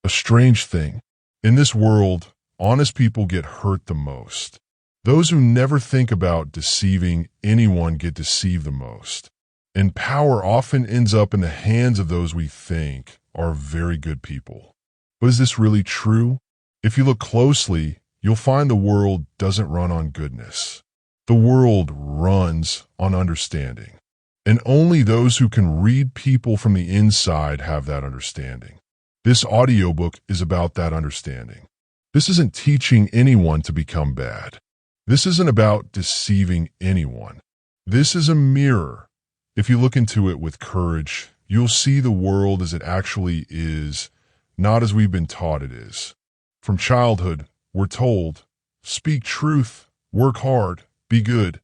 A strange thing. In this world, honest people get hurt the most. Those who never think about deceiving anyone get deceived the most. And power often ends up in the hands of those we think are very good people. But is this really true? If you look closely, you'll find the world doesn't run on goodness. The world runs on understanding. And only those who can read people from the inside have that understanding. This audiobook is about that understanding. This isn't teaching anyone to become bad. This isn't about deceiving anyone. This is a mirror. If you look into it with courage, you'll see the world as it actually is, not as we've been taught it is. From childhood, we're told, speak truth, work hard, be good.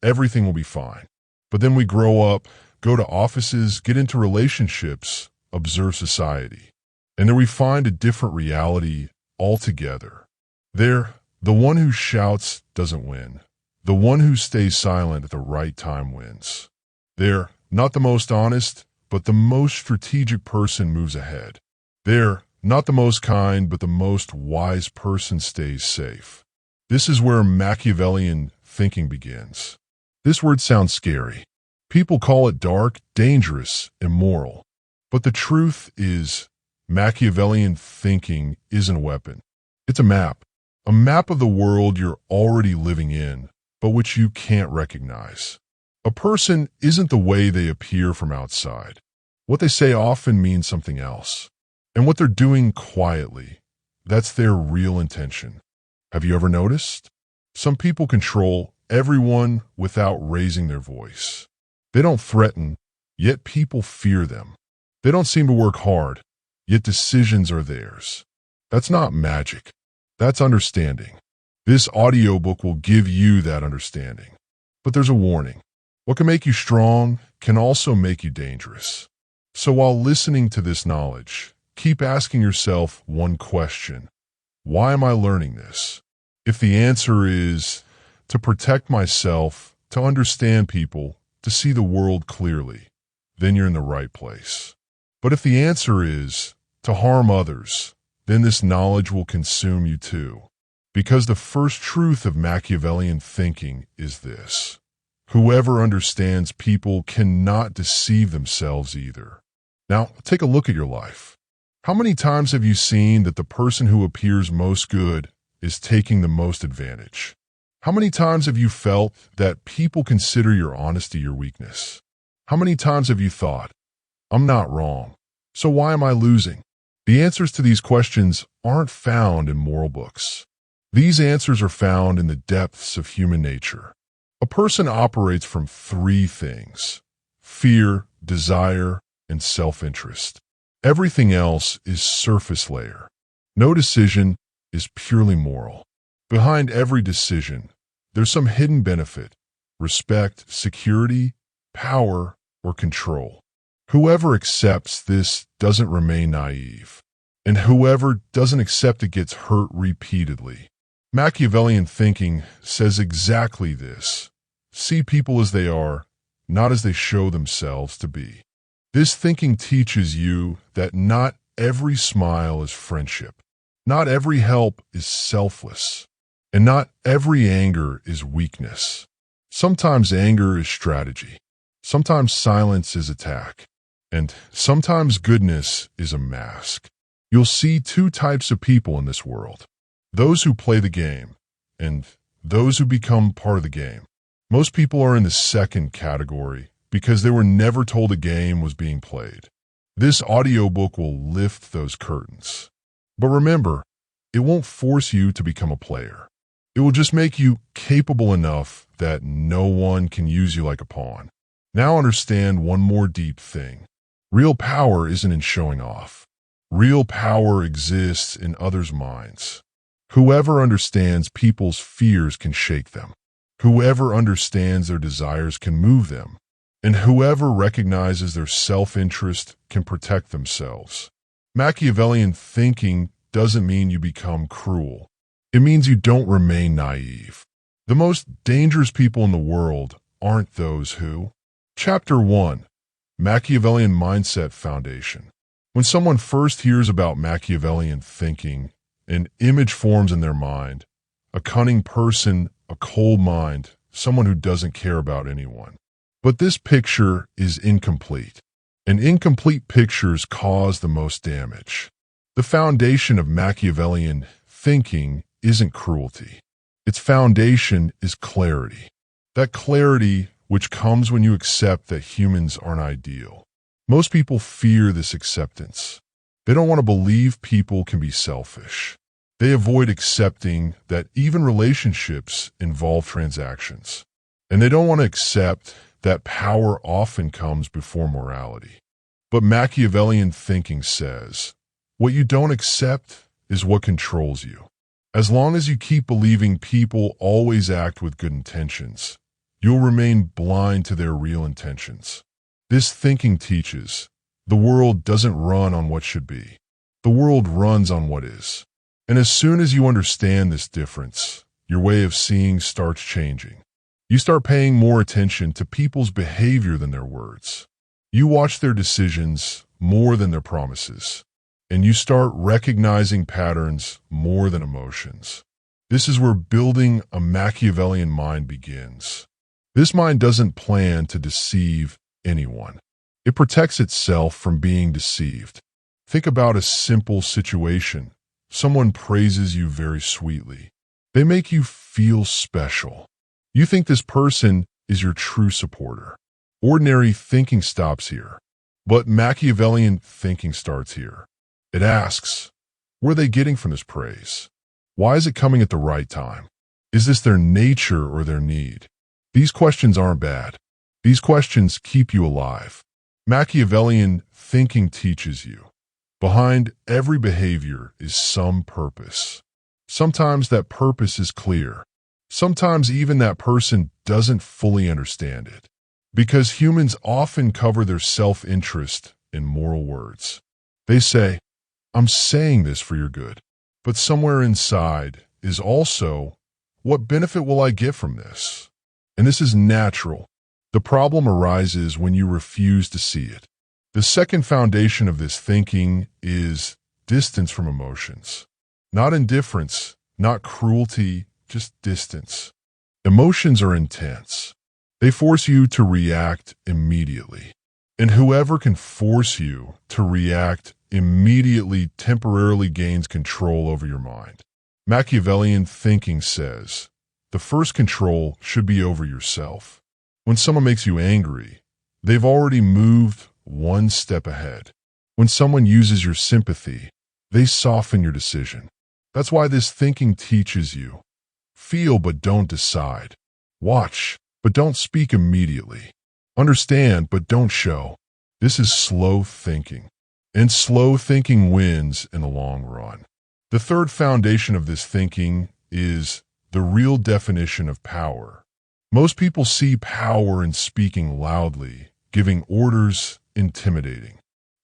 Everything will be fine. But then we grow up, go to offices, get into relationships, observe society. And there we find a different reality altogether. There, the one who shouts doesn't win. The one who stays silent at the right time wins. There, not the most honest, but the most strategic person moves ahead. There, not the most kind, but the most wise person stays safe. This is where Machiavellian thinking begins. This word sounds scary. People call it dark, dangerous, immoral. But the truth is, Machiavellian thinking isn't a weapon. It's a map of the world you're already living in, but which you can't recognize. A person isn't the way they appear from outside. What they say often means something else. And what they're doing quietly, that's their real intention. Have you ever noticed? Some people control everyone without raising their voice. They don't threaten, yet people fear them. They don't seem to work hard, yet decisions are theirs. That's not magic. That's understanding. This audiobook will give you that understanding. But there's a warning. What can make you strong can also make you dangerous. So while listening to this knowledge, keep asking yourself one question. Why am I learning this? If the answer is to protect myself, to understand people, to see the world clearly, then you're in the right place. But if the answer is to harm others, then this knowledge will consume you too. Because the first truth of Machiavellian thinking is this: whoever understands people cannot deceive themselves either. Now, take a look at your life. How many times have you seen that the person who appears most good is taking the most advantage? How many times have you felt that people consider your honesty your weakness? How many times have you thought, I'm not wrong, so why am I losing? The answers to these questions aren't found in moral books. These answers are found in the depths of human nature. A person operates from three things: fear, desire, and self-interest. Everything else is surface layer. No decision is purely moral. Behind every decision, there's some hidden benefit: respect, security, power, or control. Whoever accepts this doesn't remain naive, and whoever doesn't accept it gets hurt repeatedly. Machiavellian thinking says exactly this: see people as they are, not as they show themselves to be. This thinking teaches you that not every smile is friendship, not every help is selfless, and not every anger is weakness. Sometimes anger is strategy, sometimes silence is attack, and sometimes goodness is a mask. You'll see two types of people in this world: those who play the game, and those who become part of the game. Most people are in the second category because they were never told a game was being played. This audiobook will lift those curtains. But remember, it won't force you to become a player. It will just make you capable enough that no one can use you like a pawn. Now understand one more deep thing. Real power isn't in showing off. Real power exists in others' minds. Whoever understands people's fears can shake them. Whoever understands their desires can move them. And whoever recognizes their self-interest can protect themselves. Machiavellian thinking doesn't mean you become cruel. It means you don't remain naive. The most dangerous people in the world aren't those who. Chapter 1: Machiavellian Mindset Foundation. When someone first hears about Machiavellian thinking, an image forms in their mind: a cunning person, a cold mind, someone who doesn't care about anyone. But this picture is incomplete, and incomplete pictures cause the most damage. The foundation of Machiavellian thinking isn't cruelty. Its foundation is clarity. That clarity which comes when you accept that humans aren't ideal. Most people fear this acceptance. They don't want to believe people can be selfish. They avoid accepting that even relationships involve transactions. And they don't want to accept that power often comes before morality. But Machiavellian thinking says, what you don't accept is what controls you. As long as you keep believing people always act with good intentions, you'll remain blind to their real intentions. This thinking teaches, the world doesn't run on what should be. The world runs on what is. And as soon as you understand this difference, your way of seeing starts changing. You start paying more attention to people's behavior than their words. You watch their decisions more than their promises. And you start recognizing patterns more than emotions. This is where building a Machiavellian mind begins. This mind doesn't plan to deceive anyone. It protects itself from being deceived. Think about a simple situation. Someone praises you very sweetly. They make you feel special. You think this person is your true supporter. Ordinary thinking stops here, but Machiavellian thinking starts here. It asks, what are they getting from this praise? Why is it coming at the right time? Is this their nature or their need? These questions aren't bad. These questions keep you alive. Machiavellian thinking teaches you, behind every behavior is some purpose. Sometimes that purpose is clear. Sometimes even that person doesn't fully understand it. Because humans often cover their self-interest in moral words. They say, I'm saying this for your good. But somewhere inside is also, what benefit will I get from this? And this is natural. The problem arises when you refuse to see it. The second foundation of this thinking is distance from emotions. Not indifference, not cruelty, just distance. Emotions are intense. They force you to react immediately. And whoever can force you to react immediately temporarily gains control over your mind. Machiavellian thinking says, the first control should be over yourself. When someone makes you angry, they've already moved one step ahead. When someone uses your sympathy, they soften your decision. That's why this thinking teaches you. Feel but don't decide. Watch but don't speak immediately. Understand but don't show. This is slow thinking. And slow thinking wins in the long run. The third foundation of this thinking is the real definition of power. Most people see power in speaking loudly, giving orders, intimidating.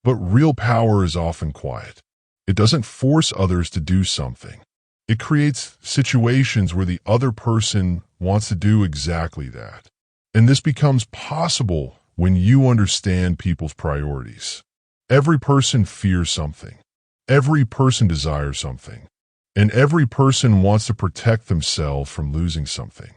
But real power is often quiet. It doesn't force others to do something. It creates situations where the other person wants to do exactly that. And this becomes possible when you understand people's priorities. Every person fears something. Every person desires something. And every person wants to protect themselves from losing something.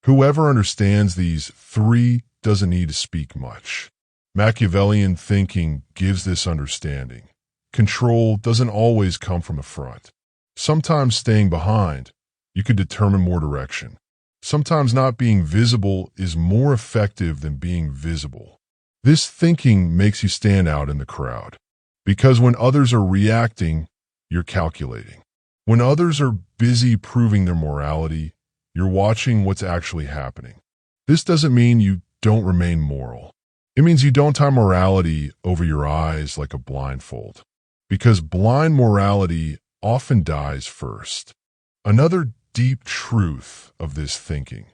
Whoever understands these three doesn't need to speak much. Machiavellian thinking gives this understanding. Control doesn't always come from the front. Sometimes staying behind, you could determine more direction. Sometimes not being visible is more effective than being visible. This thinking makes you stand out in the crowd. Because when others are reacting, you're calculating. When others are busy proving their morality, you're watching what's actually happening. This doesn't mean you don't remain moral. It means you don't tie morality over your eyes like a blindfold. Because blind morality often dies first. Another deep truth of this thinking: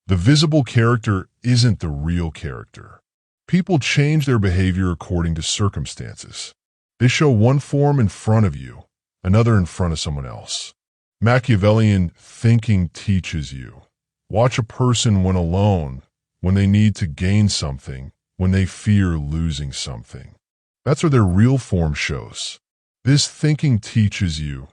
the visible character isn't the real character. People change their behavior according to circumstances. They show one form in front of you, another in front of someone else. Machiavellian thinking teaches you. Watch a person when alone, when they need to gain something, when they fear losing something. That's where their real form shows. This thinking teaches you,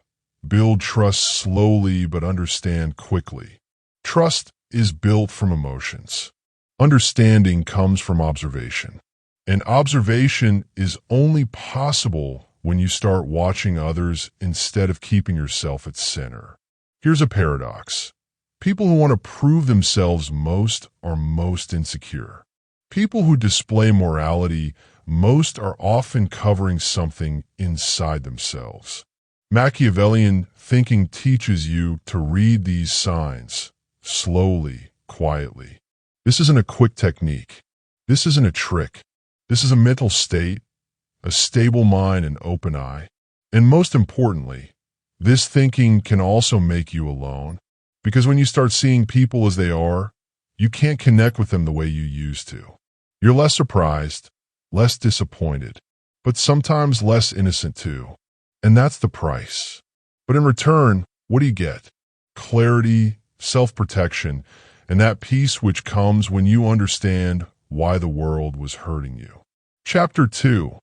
build trust slowly but understand quickly. Trust is built from emotions. Understanding comes from observation. And observation is only possible when you start watching others instead of keeping yourself at center. Here's a paradox. People who want to prove themselves most are most insecure. People who display morality most are often covering something inside themselves. Machiavellian thinking teaches you to read these signs slowly, quietly. This isn't a quick technique. This isn't a trick. This is a mental state, a stable mind and open eye. And most importantly, this thinking can also make you alone. Because when you start seeing people as they are, you can't connect with them the way you used to. You're less surprised, less disappointed, but sometimes less innocent too. And that's the price. But in return, what do you get? Clarity, self-protection, and that peace which comes when you understand why the world was hurting you. Chapter 2.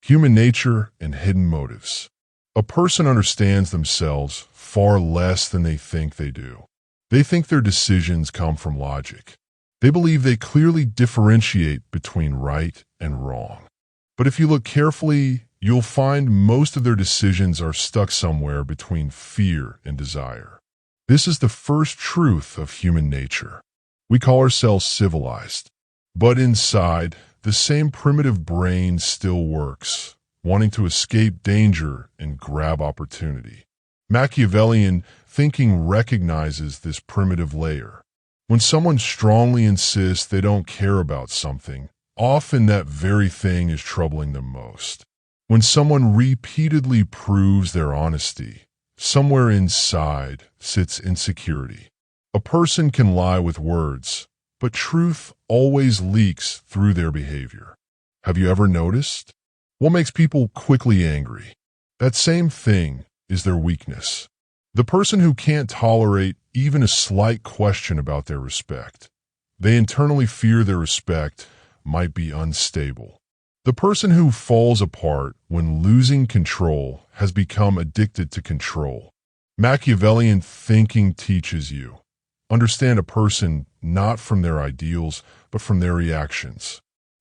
Human Nature and Hidden Motives. A person understands themselves far less than they think they do. They think their decisions come from logic. They believe they clearly differentiate between right and wrong. But if you look carefully, you'll find most of their decisions are stuck somewhere between fear and desire. This is the first truth of human nature. We call ourselves civilized, but inside, the same primitive brain still works, wanting to escape danger and grab opportunity. Machiavellian thinking recognizes this primitive layer. When someone strongly insists they don't care about something, often that very thing is troubling them most. When someone repeatedly proves their honesty, somewhere inside sits insecurity. A person can lie with words, but truth always leaks through their behavior. Have you ever noticed? What makes people quickly angry? That same thing is their weakness. The person who can't tolerate even a slight question about their respect. They internally fear their respect might be unstable. The person who falls apart when losing control has become addicted to control. Machiavellian thinking teaches you. Understand a person not from their ideals, but from their reactions.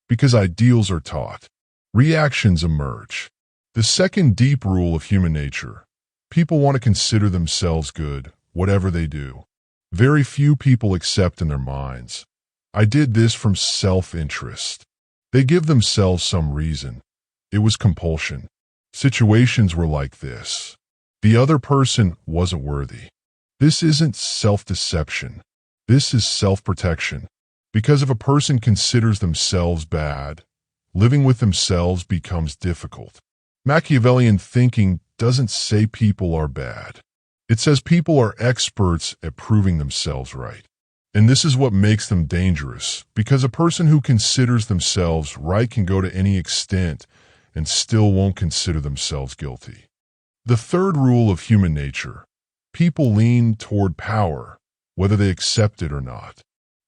Because ideals are taught, reactions emerge. The second deep rule of human nature. People want to consider themselves good, whatever they do. Very few people accept in their minds, I did this from self-interest. They give themselves some reason. It was compulsion. Situations were like this. The other person wasn't worthy. This isn't self-deception. This is self-protection. Because if a person considers themselves bad, living with themselves becomes difficult. Machiavellian thinking doesn't say people are bad. It says people are experts at proving themselves right. And this is what makes them dangerous, because a person who considers themselves right can go to any extent and still won't consider themselves guilty. The third rule of human nature. People lean toward power, whether they accept it or not.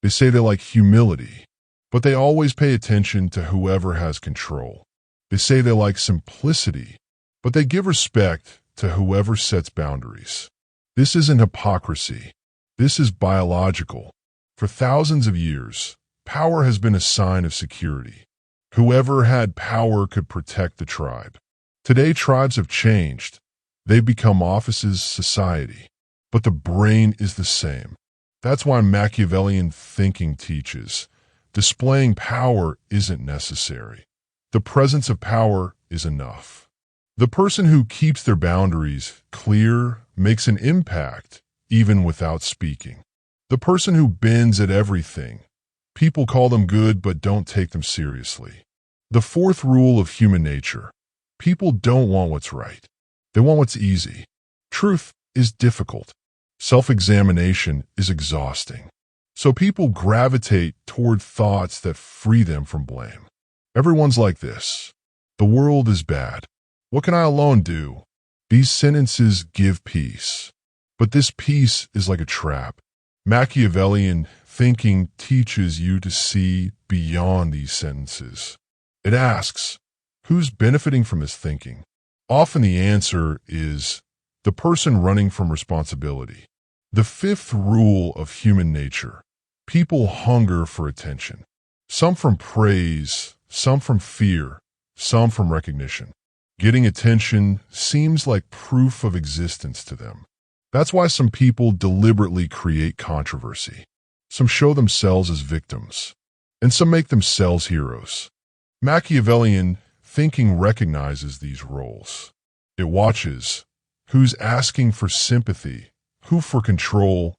They say they like humility, but they always pay attention to whoever has control. They say they like simplicity, but they give respect to whoever sets boundaries. This isn't hypocrisy. This is biological. For thousands of years, power has been a sign of security. Whoever had power could protect the tribe. Today, tribes have changed. They've become offices, society. But the brain is the same. That's why Machiavellian thinking teaches, displaying power isn't necessary. The presence of power is enough. The person who keeps their boundaries clear makes an impact, even without speaking. The person who bends at everything, people call them good but don't take them seriously. The fourth rule of human nature. People don't want what's right. They want what's easy. Truth is difficult. Self-examination is exhausting. So people gravitate toward thoughts that free them from blame. Everyone's like this. The world is bad. What can I alone do? These sentences give peace. But this peace is like a trap. Machiavellian thinking teaches you to see beyond these sentences. It asks, Who's benefiting from this thinking? Often the answer is the person running from responsibility. The fifth rule of human nature: people hunger for attention. Some from praise, some from fear, some from recognition. Getting attention seems like proof of existence to them. That's why some people deliberately create controversy. Some show themselves as victims, and some make themselves heroes. Machiavellian thinking recognizes these roles. It watches who's asking for sympathy, who for control,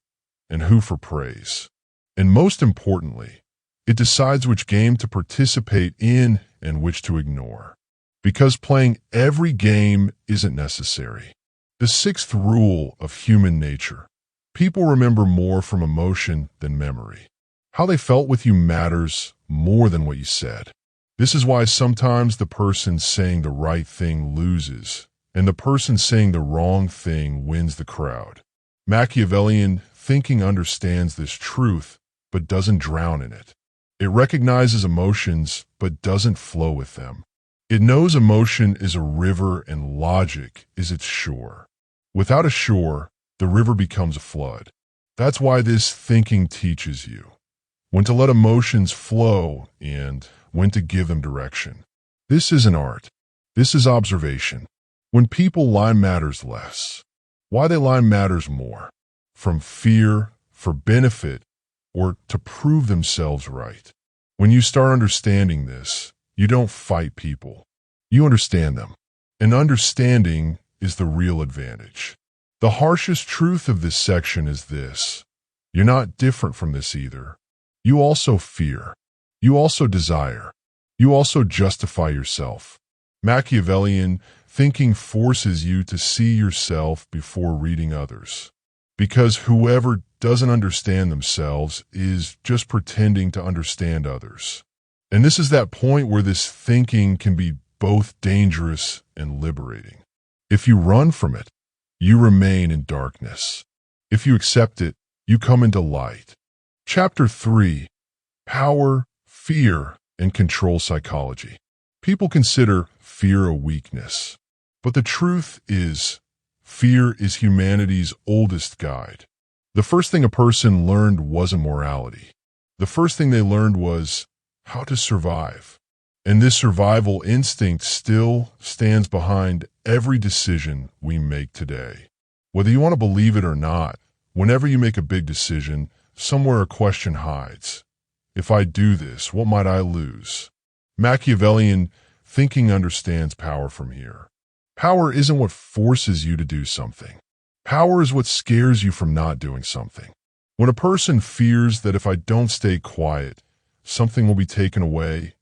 and who for praise. And most importantly, it decides which game to participate in and which to ignore. Because playing every game isn't necessary. The sixth rule of human nature: people remember more from emotion than memory. How they felt with you matters more than what you said. This is why sometimes the person saying the right thing loses, and the person saying the wrong thing wins the crowd. Machiavellian thinking understands this truth, but doesn't drown in it. It recognizes emotions, but doesn't flow with them. It knows emotion is a river and logic is its shore. Without a shore, the river becomes a flood. That's why this thinking teaches you when to let emotions flow and when to give them direction. This is an art. This is observation. When people lie matters less. Why they lie matters more. From fear, for benefit, or to prove themselves right. When you start understanding this, you don't fight people. You understand them. And understanding is the real advantage. The harshest truth of this section is this: you're not different from this either. You also fear. You also desire. You also justify yourself. Machiavellian thinking forces you to see yourself before reading others. Because whoever doesn't understand themselves is just pretending to understand others. And this is that point where this thinking can be both dangerous and liberating. If you run from it, you remain in darkness. If you accept it, you come into light. Chapter 3: Power, Fear, and Control Psychology. People consider fear a weakness, but the truth is, fear is humanity's oldest guide. The first thing a person learned wasn't morality. The first thing they learned was how to survive. And this survival instinct still stands behind every decision we make today. Whether you want to believe it or not, whenever you make a big decision, somewhere a question hides. If I do this, what might I lose? Machiavellian thinking understands power from here. Power isn't what forces you to do something. Power is what scares you from not doing something. When a person fears that if I don't stay quiet, something will be taken away,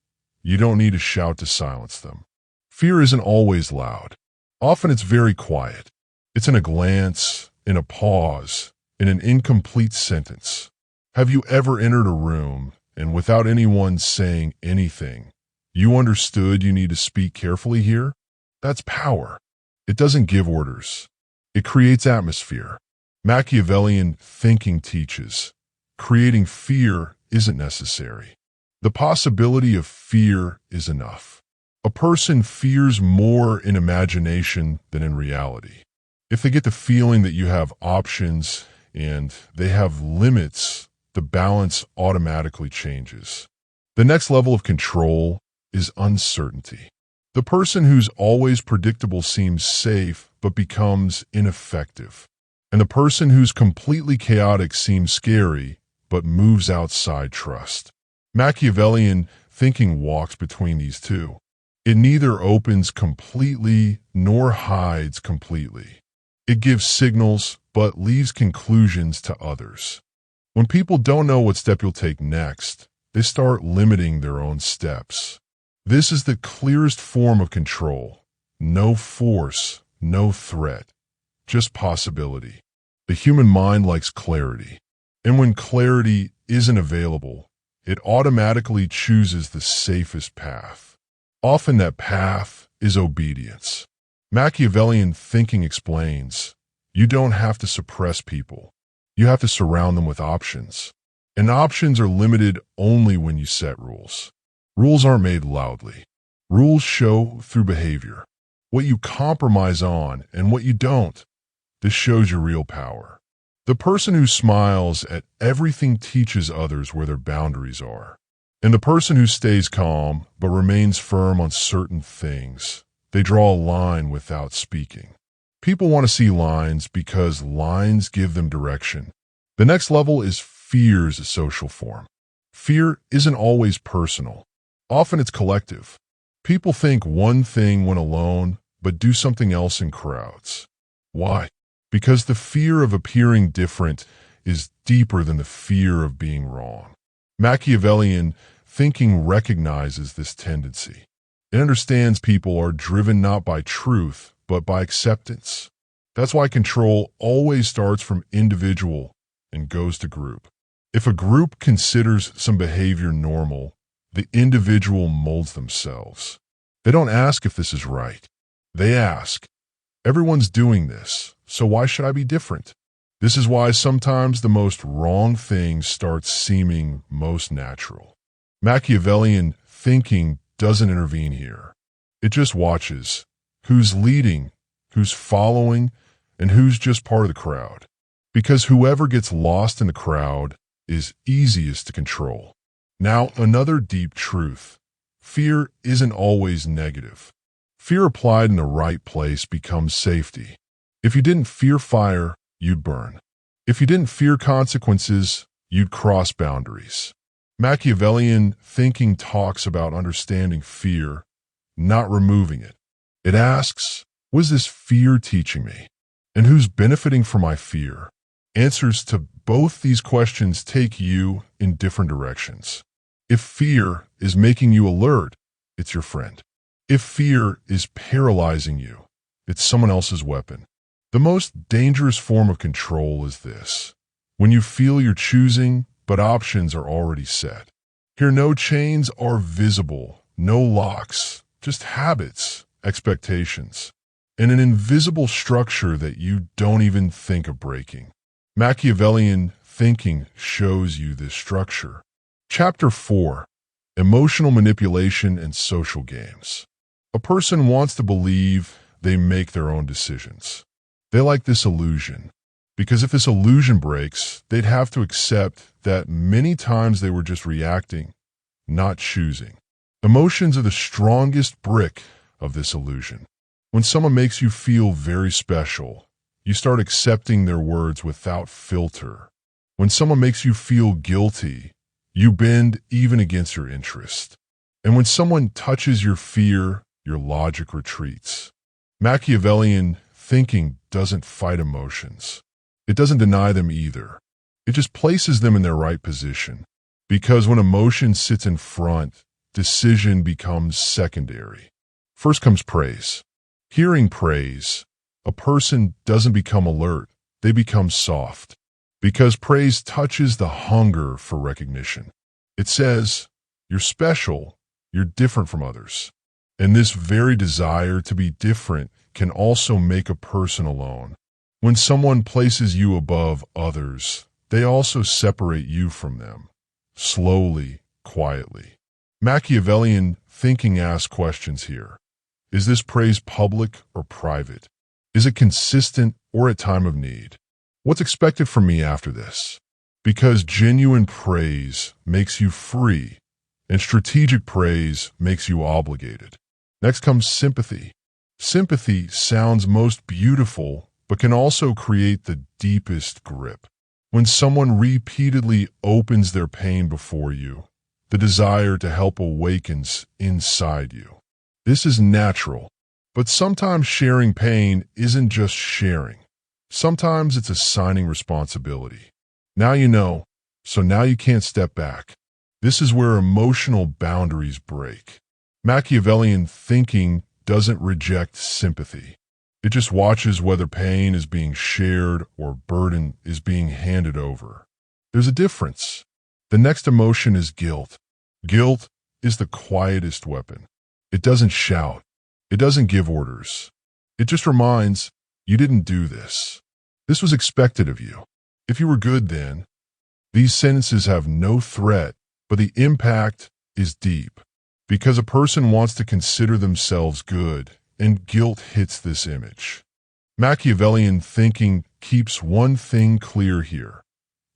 you don't need to shout to silence them. Fear isn't always loud. Often it's very quiet. It's in a glance, in a pause, in an incomplete sentence. Have you ever entered a room and without anyone saying anything, you understood you need to speak carefully here? That's power. It doesn't give orders. It creates atmosphere. Machiavellian thinking teaches creating fear isn't necessary. The possibility of fear is enough. A person fears more in imagination than in reality. If they get the feeling that you have options and they have limits, the balance automatically changes. The next level of control is uncertainty. The person who's always predictable seems safe but becomes ineffective. And the person who's completely chaotic seems scary but moves outside trust. Machiavellian thinking walks between these two. It neither opens completely nor hides completely. It gives signals but leaves conclusions to others. When people don't know what step you'll take next, they start limiting their own steps. This is the clearest form of control. No force, no threat, just possibility. The human mind likes clarity. And when clarity isn't available, it automatically chooses the safest path. Often that path is obedience. Machiavellian thinking explains, you don't have to suppress people. You have to surround them with options. And options are limited only when you set rules. Rules aren't made loudly. Rules show through behavior. What you compromise on and what you don't. This shows your real power. The person who smiles at everything teaches others where their boundaries are. And the person who stays calm but remains firm on certain things, they draw a line without speaking. People want to see lines because lines give them direction. The next level is fear's social form. Fear isn't always personal. Often it's collective. People think one thing when alone, but do something else in crowds. Why? Because the fear of appearing different is deeper than the fear of being wrong. Machiavellian thinking recognizes this tendency. It understands people are driven not by truth, but by acceptance. That's why control always starts from individual and goes to group. If a group considers some behavior normal, the individual molds themselves. They don't ask if this is right. They ask, everyone's doing this, so why should I be different? This is why sometimes the most wrong thing starts seeming most natural. Machiavellian thinking doesn't intervene here. It just watches who's leading, who's following, and who's just part of the crowd. Because whoever gets lost in the crowd is easiest to control. Now, another deep truth. Fear isn't always negative. Fear applied in the right place becomes safety. If you didn't fear fire, you'd burn. If you didn't fear consequences, you'd cross boundaries. Machiavellian thinking talks about understanding fear, not removing it. It asks, what is this fear teaching me? And who's benefiting from my fear? Answers to both these questions take you in different directions. If fear is making you alert, it's your friend. If fear is paralyzing you, it's someone else's weapon. The most dangerous form of control is this. When you feel you're choosing, but options are already set. Here, no chains are visible, no locks, just habits, expectations, and an invisible structure that you don't even think of breaking. Machiavellian thinking shows you this structure. Chapter 4. Emotional Manipulation and Social Games. A person wants to believe they make their own decisions. They like this illusion, because if this illusion breaks, they'd have to accept that many times they were just reacting, not choosing. Emotions are the strongest brick of this illusion. When someone makes you feel very special, you start accepting their words without filter. When someone makes you feel guilty, you bend even against your interest. And when someone touches your fear, your logic retreats. Machiavellian thinking doesn't fight emotions. It doesn't deny them either. It just places them in their right position. Because when emotion sits in front, decision becomes secondary. First comes praise. Hearing praise, a person doesn't become alert, they become soft. Because praise touches the hunger for recognition. It says, you're special, you're different from others. And this very desire to be different can also make a person alone. When someone places you above others, they also separate you from them, slowly, quietly. Machiavellian thinking asks questions here. Is this praise public or private? Is it consistent or at time of need? What's expected from me after this? Because genuine praise makes you free, and strategic praise makes you obligated. Next comes sympathy. Sympathy sounds most beautiful, but can also create the deepest grip. When someone repeatedly opens their pain before you, the desire to help awakens inside you. This is natural, but sometimes sharing pain isn't just sharing. Sometimes it's assigning responsibility. Now you know, so now you can't step back. This is where emotional boundaries break. Machiavellian thinking doesn't reject sympathy. It just watches whether pain is being shared or burden is being handed over. There's a difference. The next emotion is guilt. Guilt is the quietest weapon. It doesn't shout. It doesn't give orders. It just reminds, you didn't do this. This was expected of you. If you were good then. These sentences have no threat, but the impact is deep. because a person wants to consider themselves good, and guilt hits this image. Machiavellian thinking keeps one thing clear here.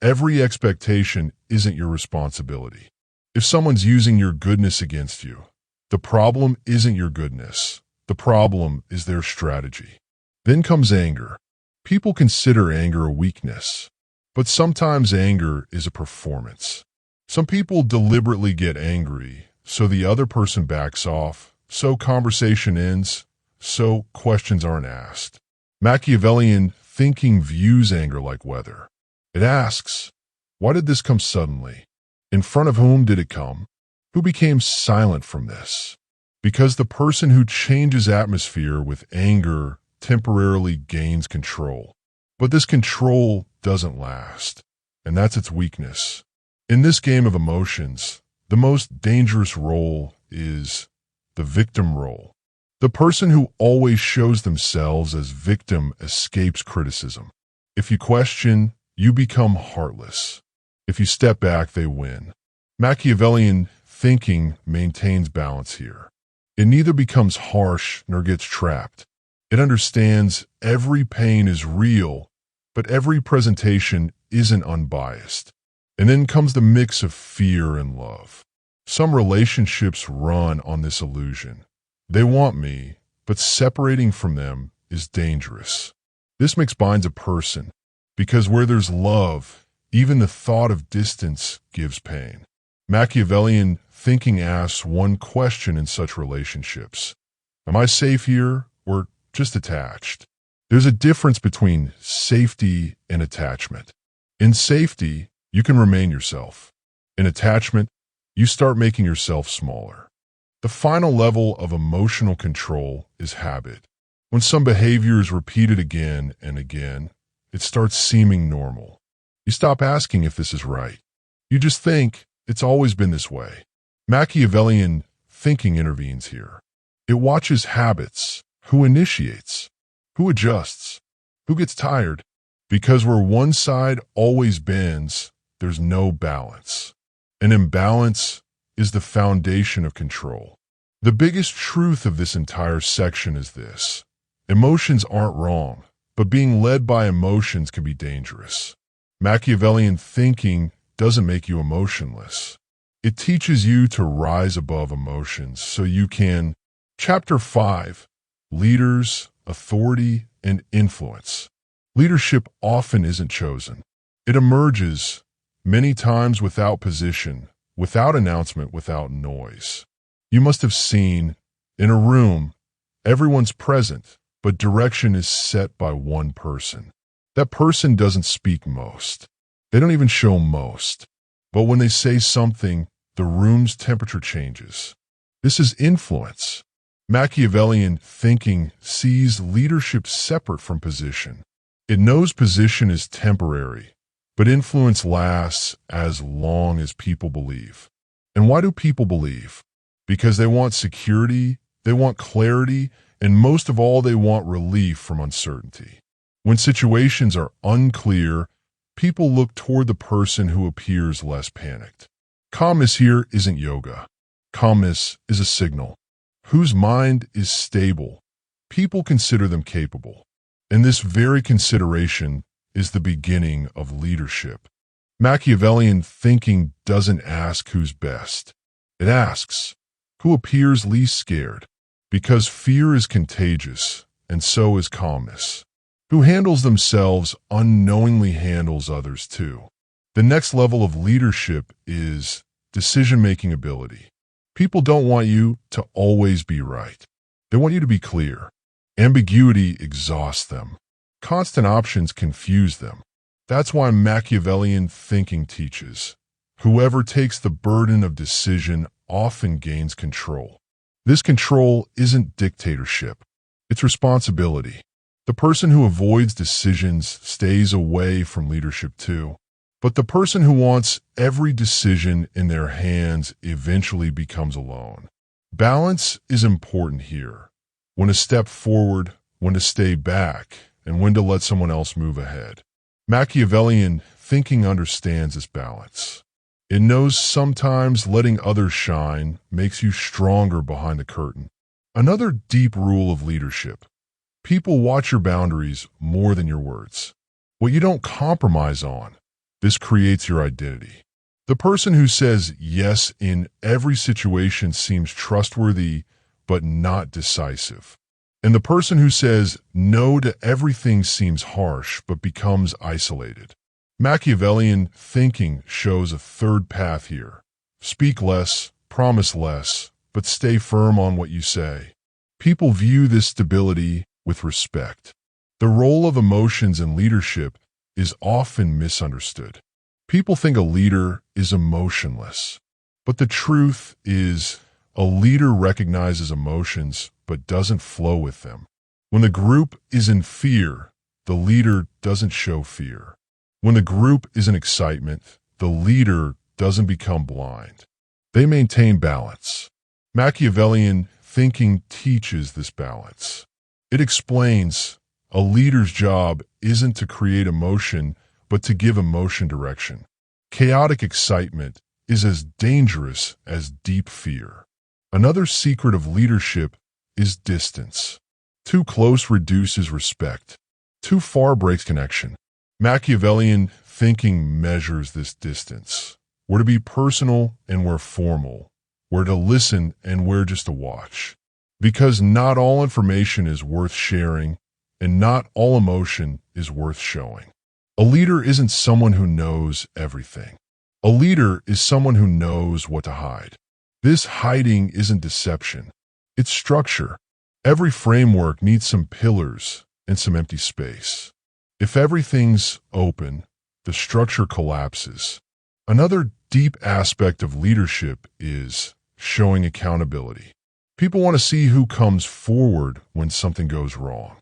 Every expectation isn't your responsibility. If someone's using your goodness against you, the problem isn't your goodness. The problem is their strategy. Then comes anger. People consider anger a weakness, but sometimes anger is a performance. Some people deliberately get angry, so the other person backs off, so conversation ends, so questions aren't asked. Machiavellian thinking views anger like weather. It asks, why did this come suddenly? In front of whom did it come? Who became silent from this? Because the person who changes atmosphere with anger temporarily gains control. But this control doesn't last, and that's its weakness. In this game of emotions, the most dangerous role is the victim role. The person who always shows themselves as victim escapes criticism. If you question, you become heartless. If you step back, they win. Machiavellian thinking maintains balance here. It neither becomes harsh nor gets trapped. It understands every pain is real, but every presentation isn't unbiased. And then comes the mix of fear and love. Some relationships run on this illusion. They want me, but separating from them is dangerous. This mix binds a person, because where there's love, even the thought of distance gives pain. Machiavellian thinking asks one question in such relationships. Am I safe here or just attached? There's a difference between safety and attachment. In safety, you can remain yourself. In attachment, you start making yourself smaller. The final level of emotional control is habit. When some behavior is repeated again and again, it starts seeming normal. You stop asking if this is right. You just think it's always been this way. Machiavellian thinking intervenes here. It watches habits, who initiates, who adjusts, who gets tired. Because where one side always bends, there's no balance. An imbalance is the foundation of control. The biggest truth of this entire section is this. Emotions aren't wrong, but being led by emotions can be dangerous. Machiavellian thinking doesn't make you emotionless. It teaches you to rise above emotions so you can. Chapter 5, Leaders, Authority, and Influence. Leadership often isn't chosen. It emerges, many times without position, without announcement, without noise. You must have seen, in a room, everyone's present, but direction is set by one person. That person doesn't speak most. They don't even show most. But when they say something, the room's temperature changes. This is influence. Machiavellian thinking sees leadership separate from position. It knows position is temporary, but influence lasts as long as people believe. And why do people believe? Because they want security, they want clarity, and most of all, they want relief from uncertainty. When situations are unclear, people look toward the person who appears less panicked. Calmness here isn't yoga. Calmness is a signal. Whose mind is stable? People consider them capable. And this very consideration is the beginning of leadership. Machiavellian thinking doesn't ask who's best. It asks, who appears least scared? Because fear is contagious, and so is calmness. Who handles themselves unknowingly handles others too. The next level of leadership is decision-making ability. People don't want you to always be right. They want you to be clear. Ambiguity exhausts them. Constant options confuse them. That's why Machiavellian thinking teaches, whoever takes the burden of decision often gains control. This control isn't dictatorship. It's responsibility. The person who avoids decisions stays away from leadership too. But the person who wants every decision in their hands eventually becomes alone. Balance is important here. When to step forward, when to stay back, and when to let someone else move ahead. Machiavellian thinking understands this balance. It knows sometimes letting others shine makes you stronger behind the curtain. Another deep rule of leadership: people watch your boundaries more than your words. What you don't compromise on, this creates your identity. The person who says yes in every situation seems trustworthy, but not decisive. And the person who says no to everything seems harsh, but becomes isolated. Machiavellian thinking shows a third path here. Speak less, promise less, but stay firm on what you say. People view this stability with respect. The role of emotions in leadership is often misunderstood. People think a leader is emotionless, but the truth is a leader recognizes emotions but doesn't flow with them. When the group is in fear, the leader doesn't show fear. When the group is in excitement, the leader doesn't become blind. They maintain balance. Machiavellian thinking teaches this balance. It explains a leader's job isn't to create emotion, but to give emotion direction. Chaotic excitement is as dangerous as deep fear. Another secret of leadership is distance. Too close reduces respect. Too far breaks connection. Machiavellian thinking measures this distance. Where to be personal and where formal. Where to listen and where just to watch. Because not all information is worth sharing, and not all emotion is worth showing. A leader isn't someone who knows everything. A leader is someone who knows what to hide. This hiding isn't deception. It's structure. Every framework needs some pillars and some empty space. If everything's open, the structure collapses. Another deep aspect of leadership is showing accountability. People want to see who comes forward when something goes wrong.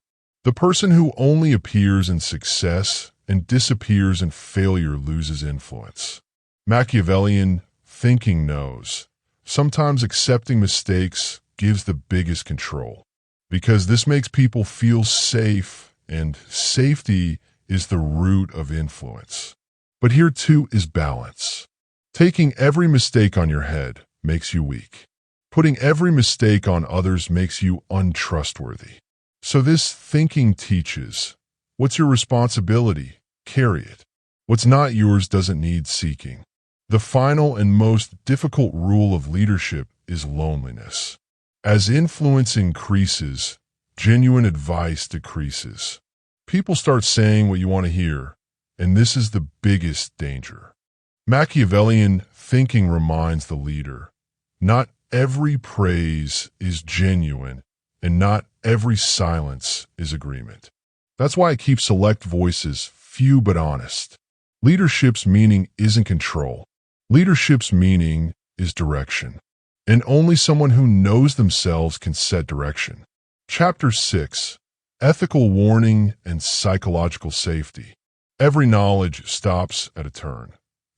The person who only appears in success and disappears in failure loses influence. Machiavellian thinking knows sometimes accepting mistakes gives the biggest control, because this makes people feel safe, and safety is the root of influence. But here too is balance. Taking every mistake on your head makes you weak. Putting every mistake on others makes you untrustworthy. So this thinking teaches, what's your responsibility? Carry it. What's not yours doesn't need seeking. The final and most difficult rule of leadership is loneliness. As influence increases, genuine advice decreases. People start saying what you want to hear, and this is the biggest danger. Machiavellian thinking reminds the leader, not every praise is genuine, and not every silence is agreement. That's why I keep select voices, few but honest. Leadership's meaning isn't control. Leadership's meaning is direction. And only someone who knows themselves can set direction. Chapter 6: Ethical Warning and Psychological Safety. Every knowledge stops at a turn.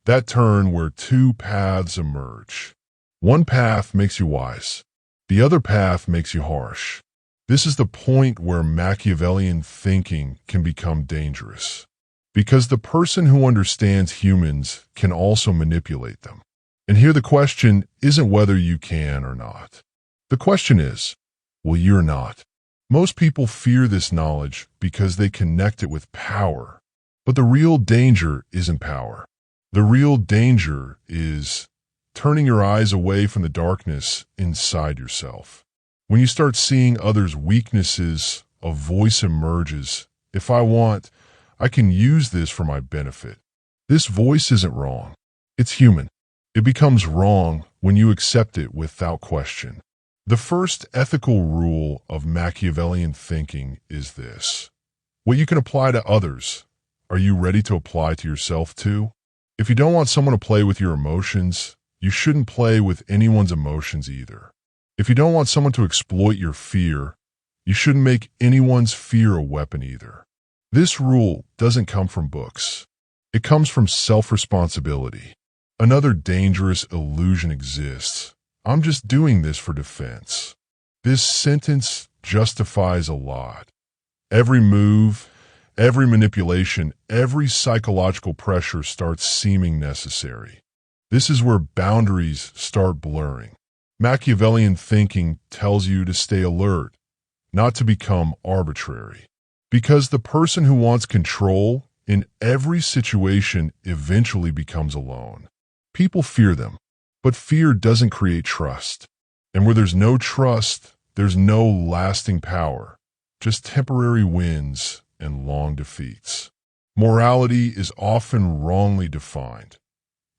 That turn where two paths emerge. One path makes you wise. The other path makes you harsh. This is the point where Machiavellian thinking can become dangerous. Because the person who understands humans can also manipulate them. And here the question isn't whether you can or not. The question is, will you or not? Most people fear this knowledge because they connect it with power. But the real danger isn't power. The real danger is turning your eyes away from the darkness inside yourself. When you start seeing others' weaknesses, a voice emerges. If I want, I can use this for my benefit. This voice isn't wrong. It's human. It becomes wrong when you accept it without question. The first ethical rule of Machiavellian thinking is this: what you can apply to others, are you ready to apply to yourself too? If you don't want someone to play with your emotions, you shouldn't play with anyone's emotions either. If you don't want someone to exploit your fear, you shouldn't make anyone's fear a weapon either. This rule doesn't come from books. It comes from self-responsibility. Another dangerous illusion exists. I'm just doing this for defense. This sentence justifies a lot. Every move, every manipulation, every psychological pressure starts seeming necessary. This is where boundaries start blurring. Machiavellian thinking tells you to stay alert, not to become arbitrary. Because the person who wants control in every situation eventually becomes alone. People fear them, but fear doesn't create trust. And where there's no trust, there's no lasting power, just temporary wins and long defeats. Morality is often wrongly defined.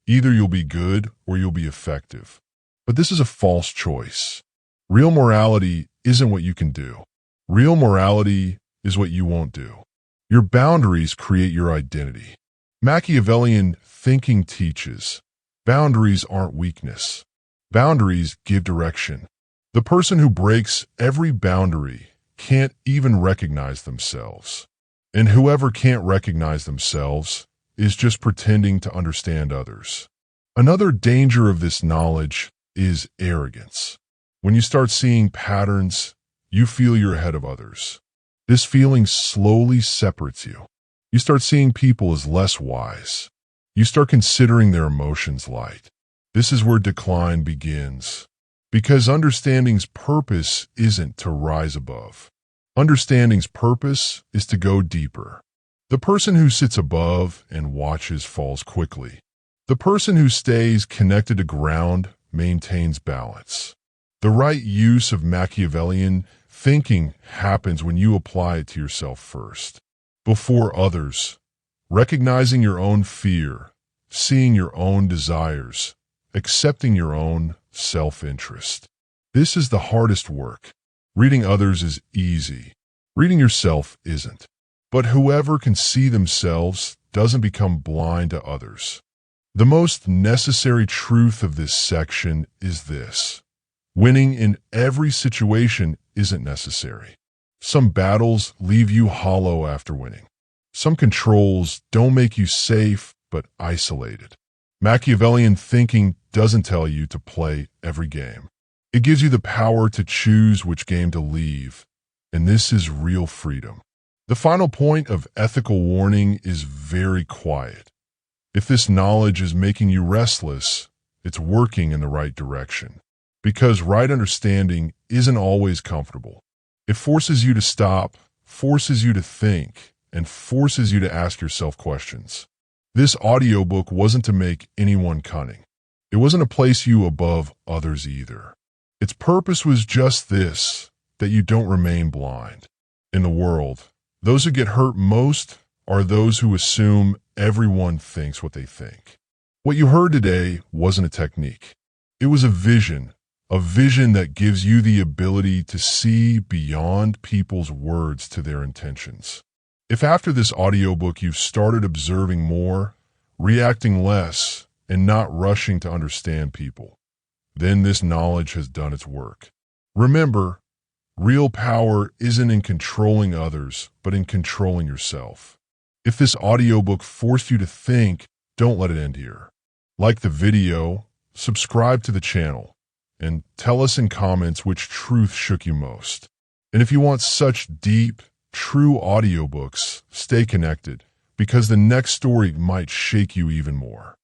Either you'll be good or you'll be effective. But this is a false choice. Real morality isn't what you can do. Real morality is what you won't do. Your boundaries create your identity. Machiavellian thinking teaches boundaries aren't weakness. Boundaries give direction. The person who breaks every boundary can't even recognize themselves. And whoever can't recognize themselves is just pretending to understand others. Another danger of this knowledge is arrogance. When you start seeing patterns, you feel you're ahead of others. This feeling slowly separates you. You start seeing people as less wise. You start considering their emotions light. This is where decline begins. Because understanding's purpose isn't to rise above. Understanding's purpose is to go deeper. The person who sits above and watches falls quickly. The person who stays connected to ground maintains balance. The right use of Machiavellian thinking happens when you apply it to yourself first. Before others, recognizing your own fear, seeing your own desires, accepting your own self-interest. This is the hardest work. Reading others is easy. Reading yourself isn't. But whoever can see themselves doesn't become blind to others. The most necessary truth of this section is this. Winning in every situation isn't necessary. Some battles leave you hollow after winning. Some controls don't make you safe, but isolated. Machiavellian thinking doesn't tell you to play every game. It gives you the power to choose which game to leave, and this is real freedom. The final point of ethical warning is very quiet. If this knowledge is making you restless, it's working in the right direction. Because right understanding isn't always comfortable. It forces you to stop, forces you to think, and forces you to ask yourself questions. This audiobook wasn't to make anyone cunning. It wasn't to place you above others either. Its purpose was just this, that you don't remain blind. In the world, those who get hurt most are those who assume everyone thinks what they think. What you heard today wasn't a technique. It was a vision that gives you the ability to see beyond people's words to their intentions. If after this audiobook you've started observing more, reacting less, and not rushing to understand people, then this knowledge has done its work. Remember, real power isn't in controlling others, but in controlling yourself. If this audiobook forced you to think, don't let it end here. Like the video, subscribe to the channel, and tell us in comments which truth shook you most. And if you want such deep, true audiobooks, stay connected, because the next story might shake you even more.